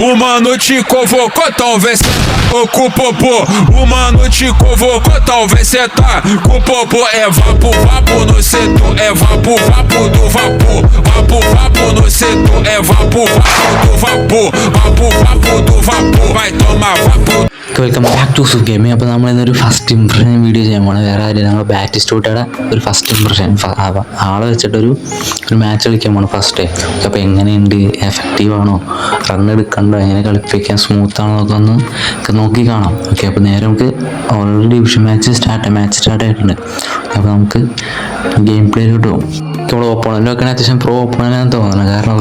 Uma noite convocou, talvez cê tá com o popô. Uma noite convocou, talvez cê tá com o popô. É vapo, vapo no setor, é vapo, vapo do vapor. Vapo, vapo no setor, é vapo, vapo do vapor. Vapo, vapo do vapor, vai tomar vapor. Welcome back to Sukh gaming. അപ്പോൾ നമ്മളിന്നൊരു first impression video ചെയ്യാൻ പോകണം. വേറെ ആരും ഞങ്ങൾ ബാറ്റിസ്റ്റൂട്ടയുടെ ഒരു first impression ആളെ വെച്ചിട്ടൊരു മാച്ച് കളിക്കാൻ പോകണം ഫസ്റ്റ്. അപ്പോൾ എങ്ങനെയുണ്ട്, എഫക്റ്റീവ് ആണോ, റൺ എടുക്കണ്ടോ, എങ്ങനെ കളിപ്പിക്കാൻ സ്മൂത്ത് ആണോ എന്നൊക്കെ ഒന്ന് നോക്കി കാണാം. ഓക്കെ, അപ്പോൾ നേരെ നമുക്ക് ഓൾറെഡി ഡിവിഷൻ മാച്ച് സ്റ്റാർട്ട് ആയിട്ടുണ്ട്. അപ്പോൾ നമുക്ക് ഗെയിം പ്ലേയിലോട്ട് പോകും. നമ്മൾ ഓപ്പോണൻ്റ് ഒക്കെ അത്യാവശ്യം പ്രോ ഓപ്പോണൻ്റാണെന്ന് തോന്നുന്നത്. കാരണം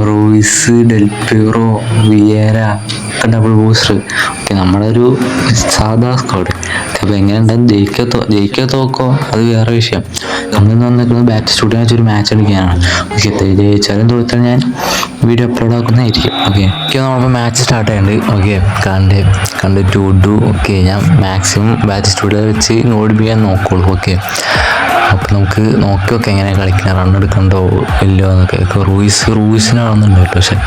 Reus, ഡെൽപീറോ, Vieira double booster. Okay, നമ്മുടെ ഒരു സാധാ സ്ക്വാഡ്. അപ്പോൾ എങ്ങനെ ഉണ്ടാകും, ജയിക്കോ തോക്കോ അത് വേറെ വിഷയം. നമ്മളിന്ന് വന്നിരിക്കുന്നത് ബാറ്റിസ്റ്റൂട്ടിനെ വെച്ചൊരു മാച്ച് കളിക്കാനാണ്. ഓക്കെ, ജയിച്ചാലും തോറ്റാലും ഞാൻ വീഡിയോ അപ്ലോഡ് ആക്കുന്നതായിരിക്കും. ഓക്കെ, നമ്മളിപ്പോൾ മാച്ച് സ്റ്റാർട്ട് ചെയ്യുന്നുണ്ട്. ഓക്കെ, കണ്ടിട്ട് ഉഡു. ഓക്കെ, ഞാൻ മാക്സിമം ബാറ്റിസ്റ്റൂട്ടിനെ വെച്ച് ഓടിപ്പിക്കാൻ നോക്കുള്ളൂ. ഓക്കെ, അപ്പോൾ നമുക്ക് നോക്കി നോക്കാം എങ്ങനെ കളിക്കണം, റൺ എടുക്കണ്ടോ ഇല്ലയോ എന്നൊക്കെ. ഇപ്പോൾ റൂയിസിനാണെന്നുണ്ട് കേട്ടോ, പക്ഷെ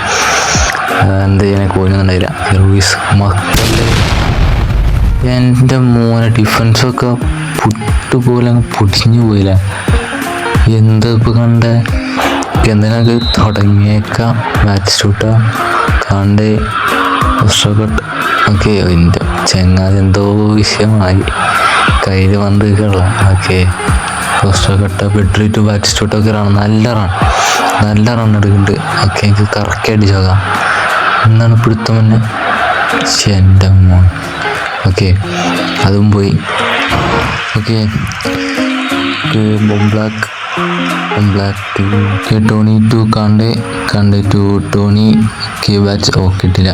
എന്ത് ചെയ്യാൻ കോയിനൊന്നുണ്ടായില്ല. റൂയിസ് മക്കളെ, എൻ്റെ മോനെ ഡിഫൻസൊക്കെ പുട്ടുപോലെ അങ്ങ് പൊടിഞ്ഞു പോയില്ല. എന്താ ഇപ്പോൾ കണ്ടേ, എന്തിനൊക്കെ തുടങ്ങിയേക്കാം ബാറ്റിസ്റ്റൂട്ട കണ്ടേ കട്ട്. ഓക്കെ, എൻ്റെ ചെങ്ങാതി എന്തോ വിഷയമായി, കയ്യിൽ വന്നിട്ടുള്ള. ഓക്കെ, കട്ട പെട്രി ടു ബാറ്റിസ്റ്റൂട്ടൊക്കെ നല്ല റൺ എടുക്കുന്നുണ്ട്. ഓക്കെ, എനിക്ക് കറക്റ്റ് അടിച്ച് നോക്കാം. എന്താണ് പിടുത്തം തന്നെ, എൻ്റെ മോൻ. ഓക്കെ, അതും പോയി. ഓക്കെ, ബൊംബ്ലാക്ക് to Toni to Kante to Toni. Okay, കിട്ടില്ല.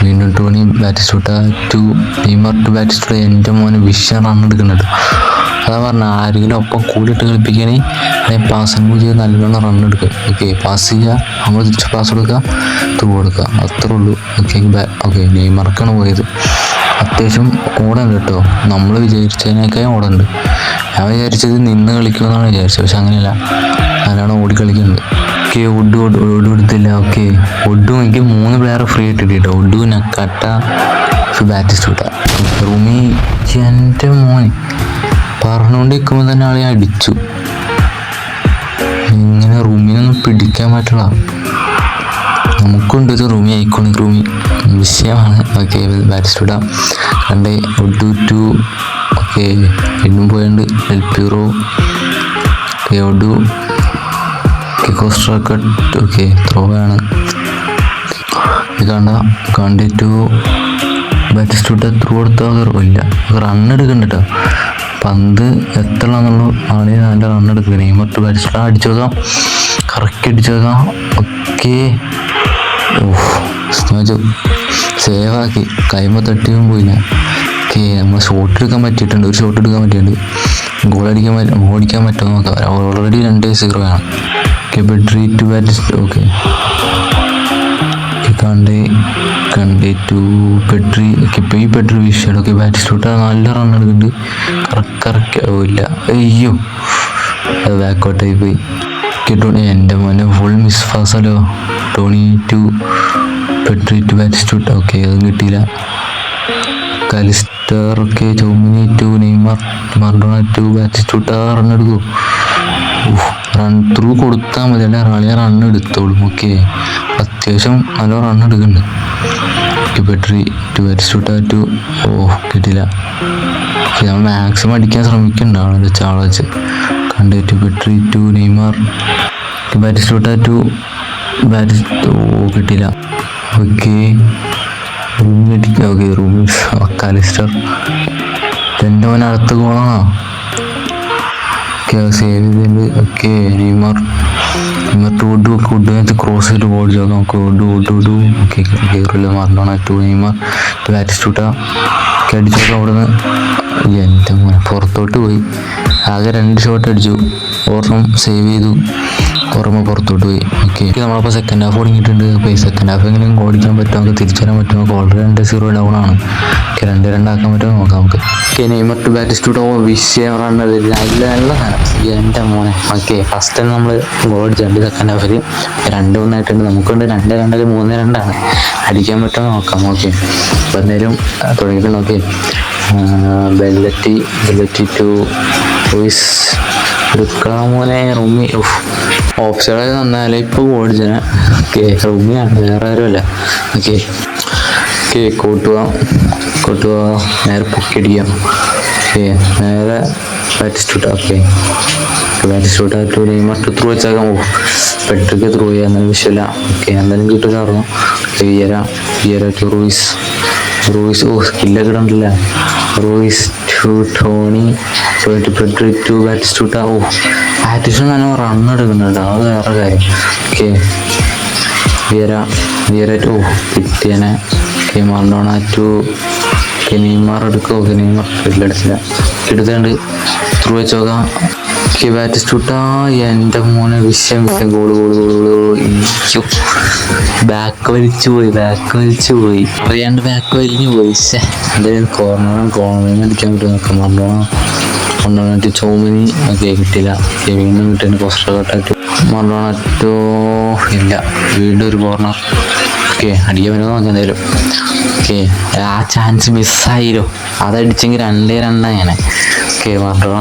വീണ്ടും Toni Batistuta to Neymar to Batistuta. എൻ്റെ മോന് വിഷയം റൺ എടുക്കുന്നുണ്ട്. അതാ പറഞ്ഞ, ആരെങ്കിലും ഒപ്പം കൂടിയിട്ട് കളിപ്പിക്കുകയാണെങ്കിൽ പാസിങ് ചെയ്ത് നല്ലോണം റൺ എടുക്കുക. ഓക്കെ, പാസ് ചെയ്യുക, നമ്മൾ തിരിച്ച് പാസ് കൊടുക്കുക, ത്രൂ കൊടുക്കുക, അത്രേ ഉള്ളൂ. ഓക്കെ, നെയ്മർക്കാണ് പോയത്. അത്യാവശ്യം ഓടുന്നുണ്ട് കേട്ടോ, നമ്മൾ വിചാരിച്ചതിനേക്കാൾ ഓടുന്നുണ്ട്. ഞാൻ വിചാരിച്ചത് നിന്ന് കളിക്കുമെന്നാണ് വിചാരിച്ചത്, പക്ഷെ അങ്ങനെയല്ല, നല്ലോണം ഓടി കളിക്കുന്നുണ്ട്. ഓക്കെ, ഒഡു എടുത്തില്ല. ഓക്കെ, ഒഡു എനിക്ക് 3 പ്ലെയർ ഫ്രീ ഇട്ടിട്ട് കേട്ടോ. ഒഡു, നക്കട്ട, ബാറ്റിസ്റ്റൂട്ട, റൂമി. എൻ്റെ മോൻ പറഞ്ഞുകൊണ്ടിരിക്കുമ്പോൾ തന്നെ ആളെ അടിച്ചു. ഇങ്ങനെ റൂമിനൊന്നും പിടിക്കാൻ പറ്റില്ല. നമുക്കുണ്ട് ഇത് റൂമി, ഐക്കോണിക് റൂമി വിഷയമാണ്. ഓക്കെ, ബാറ്റിസ്റ്റൂട്ട കണ്ടേ ഒഡു ടു. ഓക്കെ, വീണ്ടും പോയുണ്ട് ഡെൽപീറോ. ഓക്കെ, ഒഡു. ഓക്കെ, കോസ്ട്രാക്കട്ട്. ഓക്കെ, ത്രോ ആണ്. കണ്ടേ ടു ബാറ്റിസ്റ്റൂട്ട ത്രൂ കൊടുത്താൽ ഇല്ല, റൺ എടുക്കുന്നുണ്ട് കേട്ടോ. പന്ത് എത്തണമെന്നുള്ള ആളെ നല്ല റൺ എടുക്കുക. നെയ്മർ ടു ബാറ്റിസ്റ്റൂട്ട അടിച്ചു നോക്കാം, കറക്റ്റ് അടിച്ചു നോക്കാം. ഓക്കെ, സേവ് ആക്കി, കൈമ തട്ടിയും പോയില്ല. ഓക്കെ, നമ്മൾ ഷോട്ട് എടുക്കാൻ പറ്റിയിട്ടുണ്ട്, ഒരു ഷോട്ട് എടുക്കാൻ പറ്റിയിട്ടുണ്ട്. ഓടിക്കാൻ പറ്റുമോ നോക്കാം. ഓൾറെഡി 2-0 ആണ്. Okay, Pedri to Batistuta. Okay, Kante to Pedri. Okay, ഇപ്പോൾ ഈ പെട്രി വിഷയം. ഓക്കെ, ബാറ്റിസ്റ്റൂട്ട നല്ല റൺ എടുക്കുന്നുണ്ട്. കറക്റ്റ് ഇല്ല, അയ്യോ, അത് ബാക്കോട്ടായി പോയി. ടോണി, എൻ്റെ മോനെ ഫുൾ മിസ് ഫാസല്ലോ. Toni to Pedri to Batistuta. Okay, അതും കിട്ടിയില്ല. കാലിസ്റ്റർ. ഓക്കെ, ചൗമിനി to Neymar, Maradona to Batistuta. Run എടുക്കൂ, റൺ ത്രൂ കൊടുത്താൽ മതി, അല്ല റാളിയ റൺ എടുത്തോളും. ഓക്കെ, അത്യാവശ്യം നല്ല റൺ എടുക്കുന്നുണ്ട്. Okay, Pedri to Batistuta to. കിട്ടിയില്ല. ഓക്കെ, നമ്മൾ മാക്സിമം അടിക്കാൻ ശ്രമിക്കുന്നുണ്ടാണ് ആളെ വെച്ച്. Kante to Pedri to Neymar. Batistuta to കിട്ടിയില്ല. ഓക്കെ, ഓക്കെ, റൂമിൽ കാലിസ്റ്റർ. എൻ്റെ മോൻ അടുത്ത ഗോളാണോ? ഓക്കെ, സേവ് ചെയ്തിട്ടുണ്ട്. ഓക്കെ, നെയ്മർ ടു ഒഡു. വെച്ച് ക്രോസ് ചെയ്ത് ഓടി നോക്കാം. നമുക്ക് ഒഡു. ഓക്കെ, കയറില്ല. Maradona to Neymar to Batistuta. Okay, അടിച്ചു നോക്കാം അവിടെ നിന്ന്. എൻ്റെ മോനെ പുറത്തോട്ട് പോയി. ആകെ 2 ഷോട്ട് അടിച്ചു, ഒരെണ്ണം സേവ് ചെയ്തു, ഓർമ്മ പുറത്തോട്ട് പോയി. ഓക്കെ, നമ്മളപ്പോൾ സെക്കൻഡ് ഹാഫ് തുടങ്ങിയിട്ടുണ്ട്. അപ്പോൾ ഈ സെക്കൻഡ് ഹാഫ് എങ്കിലും ഓടിക്കാൻ പറ്റുമോ, നമുക്ക് തിരിച്ചു വരാൻ പറ്റുമോ? ഓൾറെഡി 2-0 ഡൗൺ ആണ്. ഓക്കെ, 2-2 ആക്കാൻ പറ്റുമോ നോക്കാം നമുക്ക്. ഓക്കെ, നെയ്മർ ടു ബാറ്റിസ്റ്റൂട്ടോ വിഷയം റണ്ണത് നല്ല സാധനം എൻ്റെ മോനെ. ഓക്കെ, ഫസ്റ്റ് തന്നെ നമ്മൾ ഗോൾ അടിച്ചിട്ടുണ്ട് സെക്കൻഡ് ഹാഫിൽ. 2-1 ആയിട്ടുണ്ട്. നമുക്കുണ്ട് 2-2 3-2 അടിക്കാൻ പറ്റുമോ നോക്കാം. ഓക്കെ, അപ്പോൾ എന്തായാലും തുടങ്ങിയിട്ടുണ്ട്. ഓക്കെ, ബെല്ലറ്റി ടു വോയിസ് എടുക്കാമോനെ. റൂമി ഓഫ് സൈഡ് വന്നാലേ ഇപ്പോൾ ഓടിച്ചനെ. ഓക്കെ, റൂമിയാണ്, വേറെ ആരുമല്ല. ഓക്കെ കൂട്ടുക നേരെ പൊക്കിയടിക്കാം. ഓക്കെ, നേരെ Batistuta. Okay, Batistuta to Neymar to through വെച്ചാൽ പെട്ടെന്ന് ത്രൂ ചെയ്യാൻ എന്നാലും വിഷയമില്ല. ഓക്കെ, എന്തായാലും കിട്ടുമെന്ന് പറഞ്ഞു. Vieira to Ruiz. സ്കില്ലൊക്കെ ഇടണ്ടില്ല. Ruiz to Toni to Batistuta. Batistuta നല്ല റണ്ണ് എടുക്കുന്നുണ്ട്, അത് വേറെ കാര്യം. ഓക്കെ, വിയര ടു കിട്ടിയനെ. മറഡോണ ടു നെയ്മർ എടുക്കും. ഓക്കെ, നെയ്മർ ഫീൽഡടിച്ചില്ല, എടുത്തുണ്ട് ത്രൂ വെച്ച് നോക്കാം. ഓക്കെ, ബാറ്റിസ്റ്റൂട്ട എൻ്റെ മോനെ വിഷയം ഗോള്. ബാക്ക് വലിച്ചു പോയി അറിയാണ്ട് ബാക്ക് വലിഞ്ഞു പോയി. എന്തായാലും കോർണറിൽ അടിക്കാൻ പറ്റും നോക്കാം. Maradona to ചൗമിനി. ഓക്കെ, കിട്ടില്ല. വീണ്ടും കിട്ടിയ പോസ്റ്റർ കട്ടായിട്ട് മറഡോണ ടു ഇല്ല, വീണ്ടും ഒരു കോർണർ. ഓക്കെ, അടിക്കാൻ പറ്റുമോ നോക്കാം എന്തായാലും. ഓക്കെ, ആ ചാൻസ് മിസ്സായില്ലോ, അതടിച്ചെങ്കിൽ 2-2 അങ്ങനെ. ഓക്കെ, മറഡോണ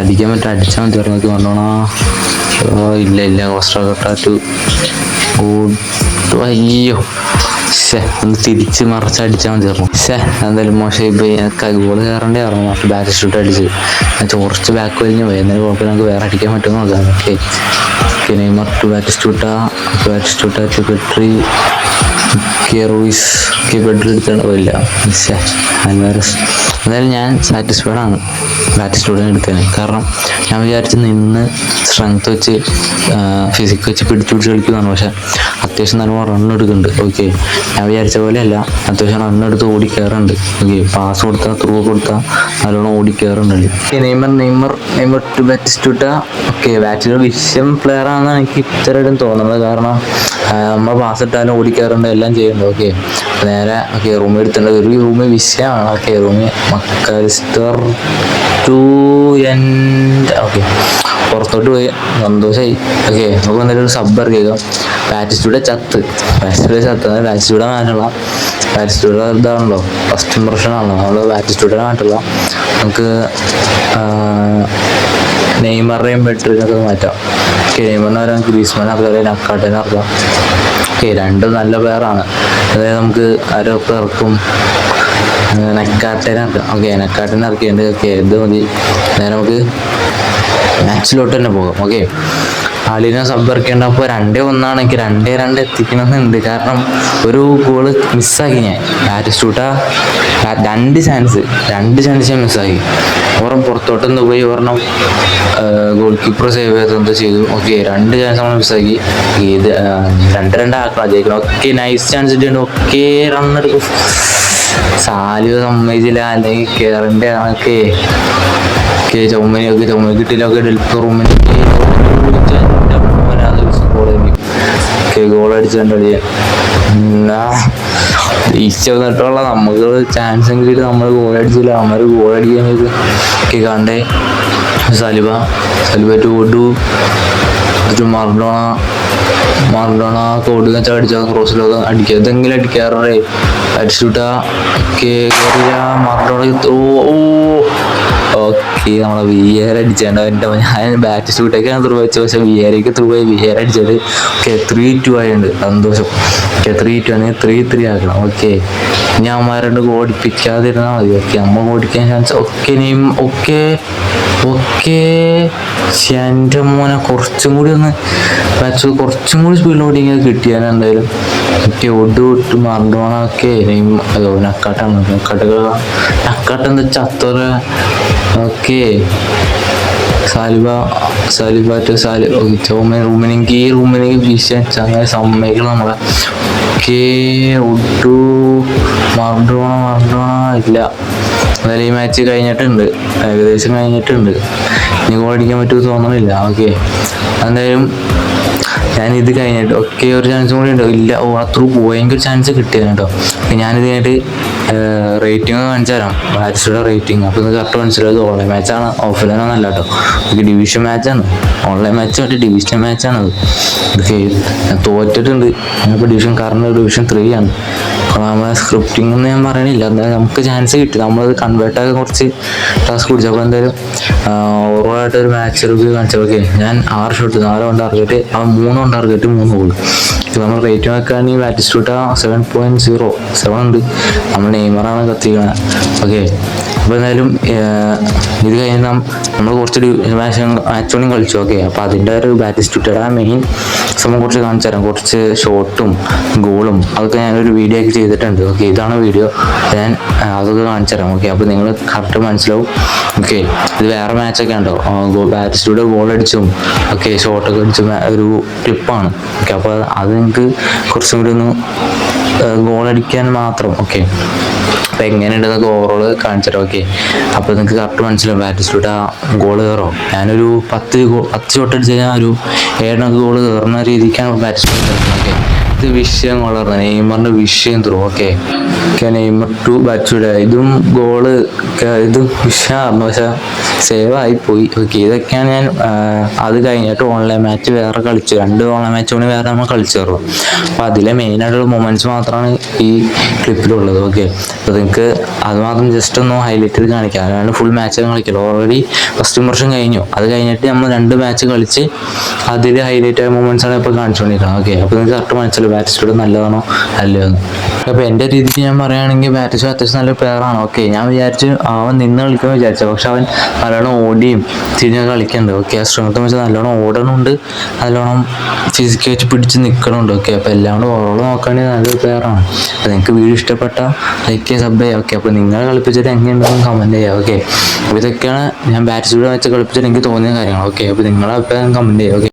അടിക്കാൻ പറ്റും, അടിച്ചാൽ മതി പറഞ്ഞു. മറഡോണ ഇല്ല പോസ്റ്റർ കട്ടായിട്ട്. അയ്യോ ഒന്ന് തിരിച്ച് മറിച്ചടിച്ചാൽ മതി പറഞ്ഞു. എന്തായാലും മോശമായി പോയി. എനിക്ക് ഗോള് കയറേണ്ടേ പറഞ്ഞു. മറ്റു ബാറ്റിസ്റ്റൂട്ട് അടിച്ച് കുറച്ച് ബാക്ക് വലിഞ്ഞ് പോയി. എന്നാലും കുഴപ്പമില്ല, നമുക്ക് വേറെ അടിക്കാൻ പറ്റുമോ നോക്കാം. Okay, Neymar to Batistuta to Petri. Ruiz. Petri എടുത്തോണ്ട് പോയില്ല. അൽവാരസ്. എന്തായാലും ഞാൻ സാറ്റിസ്ഫൈഡ് ആണ് ബാറ്റിസ്റ്റൂട്ടിനെ എടുത്തതിന്. കാരണം ഞാൻ വിചാരിച്ച് നിന്ന് സ്ട്രെങ്ത് വെച്ച് ഫിസിക് വെച്ച് പിടിച്ച് കളിക്കുന്നതാണ്. പക്ഷെ അത്യാവശ്യം നല്ലോണം റണ്ണെടുക്കുന്നുണ്ട്. ഓക്കെ, ഞാൻ വിചാരിച്ച പോലെയല്ല, അത്യാവശ്യം റണ്ണെടുത്ത് ഓടി കയറുന്നുണ്ട്. ഓക്കെ, പാസ് കൊടുത്താൽ ത്രൂ കൊടുത്താൽ നല്ലോണം ഓടി കയറുന്നുണ്ട്. Neymar to Batistuta. Okay, Batistuta വിഷയം പ്ലെയർ ആണെന്നാണ് എനിക്ക് ഇത്രയും തോന്നുന്നത്. കാരണം നമ്മൾ പാസ് ഇട്ടാലും ഓടി കയറുന്നുണ്ട്, എല്ലാം ചെയ്യുന്നുണ്ട്. ഓക്കെ, നേരെ റൂമിൽ എടുത്തിട്ടുണ്ട്. ഒരു റൂമിൽ വിഷയമാണ്. ഓക്കെ, റൂമിൽ മക്കാലിസ്റ്റർ ടു എൻ്റെ. ഓക്കെ, പുറത്തോട്ട് പോയി, സന്തോഷമായി. ഓക്കെ, നമുക്ക് എന്തായാലും ഒരു സബ് ഇറക്കിയേക്കാം. ബാറ്റിസ്റ്റൂടെ ചത്ത് ബാറ്റിസ്റ്റൂടെ മാറ്റുള്ള ബാറ്റിസ്റ്റൂടെ ഇതാണല്ലോ, ഫസ്റ്റ് ഇംപ്രഷൻ ആണല്ലോ. നമ്മൾ ബാറ്റിസ്റ്റൂടെ മാറ്റുള്ള നമുക്ക് നെയ്മറിനെയും ബെട്രിനൊക്കെ മാറ്റാം. ഓക്കെ, നെയ്മറിനെ വരാൻ ഗ്രീസ്മാൻ അതുപോലെ നക്കാട്ടിനെ ഇറക്കാം. ഓക്കെ, രണ്ടും നല്ല പേരാണ്. അതായത് നമുക്ക് ആരൊക്കെ ഇറക്കും, നെക്കാട്ടിനെ ഇറക്കാം. ഓക്കെ, നെക്കാട്ടിനെ ഇറക്കിയുണ്ട്. ഓക്കെ, ഇത് മതി. നേരെ നമുക്ക് മാച്ചിലോട്ട് തന്നെ പോകാം. ഓക്കെ, ആളിനെ സബ് ഇറക്കേണ്ട. അപ്പോൾ 2-1 എനിക്ക് 2-2 എത്തിക്കണമെന്നുണ്ട്. കാരണം ഒരു ഗോള് മിസ്സാക്കി ഞാൻ. ബാറ്റിസ്റ്റൂട്ട 2 ചാൻസ് ഞാൻ മിസ്സാക്കി. ഒരെണ്ണം പുറത്തോട്ടൊന്ന് പോയി, ഒരെണ്ണം ഗോൾ കീപ്പർ സേവ് ചെയ്ത് എന്തോ ചെയ്തു. ഓക്കെ, 2 ചാൻസ് നമ്മൾ മിസ്സാക്കി. ഇത് 2-2 ആക്കണം, ജയിക്കണം. ഓക്കെ, നൈസ് ചാൻസ് ഇട്ടുണ്ട്. ഓക്കെ, റണ്ണെടുക്കും. സാലിവ് സമ്മതിച്ചില്ല, അല്ലെങ്കിൽ കയറേണ്ട കണക്കെ. ചുമനി കിട്ടില്ല. ഓക്കെ, ഡെൽപ്പ് റൂമിന് ഗോൾ അടിച്ചിട്ടുണ്ട്. ഈച്ച വന്നിട്ടുള്ള നമുക്ക് ചാൻസ് എങ്കിലും നമ്മൾ ഗോൾ അടിച്ചില്ല. നമ്മൾ ഗോൾ അടിക്കാൻ ഒക്കെ കണ്ടേ. സലിബ ടു മറഡോണ കോഡ് വെച്ചാൽ അടിച്ചാൽ ക്രോസിലൊക്കെ അടിക്കുക. ഇതെങ്കിലും അടിക്കാറേ അടിച്ചുട്ടാ. Okay, Maradona. ഓക്കെ, നമ്മളെ വിയർ അടിച്ചാണ്ട്. ഞാൻ ബാറ്റിസ്റ്റൂട്ടേക്കാണ് ത്രൂ വെച്ചത്, പക്ഷെ വിയറേക്ക് ത്രൂ ആയി വിയർ അടിച്ചത്. ഓക്കെ, 3-2 ആയിട്ടുണ്ട്. സന്തോഷം. ഓക്കെ, 3-2 ആണെങ്കിൽ 3-3 ആക്കണം. ഓക്കെ, ഞാൻ അവന്മാരോട് ഓടിപ്പിക്കാതിരുന്നാൽ മതി. ഓക്കെ, നമ്മൾ ഓടിക്കാൻ ചാൻസ്. ഓക്കെ എൻ്റെ മോനെ കുറച്ചും കൂടി ഒന്ന് വെച്ചു, കുറച്ചും കൂടി സ്പീഡിൽ ഓടിക്കാൻ കിട്ടിയാൽ എന്തായാലും. ഓക്കെ, ഒട്ട് മറഡോണ. ഓക്കെ, നക്കാട്ടെന്താ ചത്തോറ. ഓക്കെ, റൂമിനെങ്കിൽ വീശാൻ ചങ്ങനെ സമ്മതിക്കണം നമ്മളെ. ഓക്കെ ഒട്ടു മറഡോണ ഇല്ല. എന്തായാലും ഈ മാച്ച് കഴിഞ്ഞിട്ടുണ്ട്, ഏകദേശം കഴിഞ്ഞിട്ടുണ്ട്. ഇനി ഗോൾ അടിക്കാൻ പറ്റുമെന്ന് തോന്നണില്ല. ഓക്കെ എന്തായാലും ഞാനിത് കഴിഞ്ഞിട്ട് ഓക്കെ ഒരു ചാൻസും കൂടി ഉണ്ടോ? ഇല്ല. അത്ര ഭയങ്കര ചാൻസ് കിട്ടിയത് കേട്ടോ. ഞാനിത് കഴിഞ്ഞിട്ട് റേറ്റിംഗ് കാണിച്ചു തരാം, ബാറ്റ്സുടെ റേറ്റിംഗ്. അപ്പോൾ ഇത് കറക്റ്റ് മനസ്സിലായത് ഓൺലൈൻ മാച്ചാണ്, ഓഫ്ലൈൻ ഒന്നല്ല കേട്ടോ. ഓക്കെ ഡിവിഷൻ മാച്ചാണ്, ഓൺലൈൻ മാച്ച് മറ്റേ ഡിവിഷൻ മാച്ചാണത്. ഓക്കെ ഞാൻ തോറ്റിട്ടുണ്ട്. ഞാനിപ്പോൾ ഡിവിഷൻ 3 ആണ്. നമ്മളെ സ്ക്രിപ്റ്റിംഗ് ഒന്നും ഞാൻ പറയണില്ല. എന്തായാലും നമുക്ക് ചാൻസ് കിട്ടി, നമ്മളത് കൺവേർട്ടാക്കി കുറച്ച് ടാസ്ക് പിടിച്ചു. അപ്പോൾ എന്തായാലും ഓവറായിട്ടൊരു മാച്ച് റിവ്യൂ കാണിച്ചു. ഓക്കെ ഞാൻ 6 shot, 4 on target, 3 on target, 3 goal. ഇപ്പോൾ നമ്മൾ റേറ്റിംഗ് വെക്കുകയാണെങ്കിൽ ബാറ്റിസ്റ്റൂട്ട 7.07 ഉണ്ട്. നമ്മൾ നെയ്മറാണ് കത്തിക്കുന്നത്. ഓക്കെ അപ്പോൾ എന്തായാലും ഇത് കഴിഞ്ഞ് നമ്മൾ കുറച്ച് മാച്ച് കളിച്ചു. ഓക്കെ അപ്പോൾ അതിൻ്റെ ഒരു ബാറ്റിസ്റ്റൂട്ടയുടെ മെയിൻ സംഭവം കുറച്ച് കാണിച്ചു തരാം. കുറച്ച് ഷോട്ടും ഗോളും അതൊക്കെ ഞാനൊരു വീഡിയോ ഒക്കെ ചെയ്തിട്ടുണ്ട്. ഓക്കെ ഇതാണ് വീഡിയോ, ഞാൻ അതൊക്കെ കാണിച്ചു തരാം. ഓക്കെ അപ്പോൾ നിങ്ങൾ കറക്റ്റ് മനസ്സിലാവും. ഓക്കെ ഇത് വേറെ മാച്ചൊക്കെ ഉണ്ടോ, ബാറ്റിസ്റ്റൂടെ ഗോൾ അടിച്ചും ഓക്കെ ഷോട്ടൊക്കെ അടിച്ചും ഒരു ക്ലിപ്പാണ്. ഓക്കെ അപ്പോൾ അത് നിങ്ങൾക്ക് കുറച്ചും കൂടി ഒന്ന് ഗോളടിക്കാൻ മാത്രം. ഓക്കെ അപ്പോൾ എങ്ങനെയുണ്ടെന്നൊക്കെ ഓവറോൾ കാണിച്ചിട്ട്. ഓക്കെ അപ്പോൾ നിങ്ങൾക്ക് കറക്റ്റ് മനസ്സിലാവും ബാറ്റിസ്റ്റൂടെ ഗോൾ കയറോ. ഞാനൊരു 10 ഷോട്ട് അടിച്ച് കഴിഞ്ഞാൽ ഒരു 7 ഗോൾ കയറുന്ന രീതിക്കാണ് ബാറ്റിസ്റ്റൂടെ. ഓക്കെ ഇത് വിഷയം വളർന്നത് നെയ്മറിൻ്റെ വിഷയം ത്രൂ. ഓക്കെ നെയ്മർ ടു ബാറ്റ്സുടെ ഇതും ഗോള്, ഇതും വിഷയമായിരുന്നു, പക്ഷെ സേവ് ആയിപ്പോയി. ഓക്കെ ഇതൊക്കെയാണ് ഞാൻ അത് കഴിഞ്ഞിട്ട് ഓൺലൈൻ മാച്ച് വേറെ കളിച്ചു. 2 ഓൺലൈൻ മാച്ച് കൂടി വേറെ നമ്മൾ കളിച്ചു കയറും. അപ്പോൾ അതിലെ മെയിനായിട്ടുള്ള മൊമെൻറ്റ്സ് മാത്രമാണ് ഈ ക്ലിപ്പിലുള്ളത്. ഓക്കെ അപ്പോൾ നിങ്ങൾക്ക് അത് മാത്രം ജസ്റ്റ് ഒന്ന് ഹൈലൈറ്റ് ചെയ്ത് കാണിക്കാം. അല്ലാണ്ട് ഫുൾ മാച്ച് കളിക്കില്ല. ഓൾറെഡി ഫസ്റ്റ് ഇംപ്രഷൻ കഴിഞ്ഞു. അത് കഴിഞ്ഞിട്ട് നമ്മൾ 2 മാച്ച് കളിച്ച് അതിൽ ഹൈലൈറ്റ് ആയ മൊമെൻറ്റ്സാണ് ഇപ്പോൾ കാണിച്ചുകൊണ്ടിരിക്കുന്നത്. ഓക്കെ അപ്പോൾ നിങ്ങൾക്ക് കറക്റ്റ് മനസ്സിലാവും ബാറ്റിസ്റ്റൂടെ നല്ലതാണോ അല്ലയോ എന്ന്. അപ്പോൾ എൻ്റെ രീതിക്ക് ഞാൻ പറയുകയാണെങ്കിൽ ബാറ്റിസ്റ്റൂടെ അത്യാവശ്യം നല്ല പ്ലെയറാണ്. ഓക്കെ ഞാൻ വിചാരിച്ചു അവൻ നിന്ന് കളിക്കുമെന്ന് വിചാരിച്ചു, പക്ഷെ അവൻ നല്ലോണം ഓടിയും തിരിഞ്ഞൊക്കെ കളിക്കുന്നുണ്ട്. ഓക്കെ ആ സ്ട്രെങ്ത്ത് വെച്ചാൽ നല്ലോണം ഓടണമുണ്ട്, നല്ലോണം ഫിസിക്കായിട്ട് പിടിച്ച് നിൽക്കണമുണ്ട്. ഓക്കെ അപ്പോൾ എല്ലാം കൂടെ ഓവറോൾ നോക്കുകയാണെങ്കിൽ നല്ലൊരു പ്ലെയറാണ്. അപ്പോൾ നിങ്ങൾക്ക് വീഡിയോ ഇഷ്ടപ്പെട്ട ലൈക്ക് ചെയ്യുക, സബ് ചെയ്യുക. ഓക്കെ അപ്പോൾ നിങ്ങൾ കളിപ്പിച്ചിട്ട് എങ്ങനെയുണ്ടെന്ന് കമൻറ്റ് ചെയ്യുക. ഓക്കെ അപ്പോൾ ഇതൊക്കെയാണ് ഞാൻ ബാറ്റിസ്റ്റൂടെ വെച്ച് കളിപ്പിച്ചിട്ട് എനിക്ക് തോന്നിയ കാര്യങ്ങൾ. ഓക്കെ അപ്പോൾ നിങ്ങളെ അഭിപ്രായം കമൻറ്റ് ചെയ്യുക. ഓക്കെ.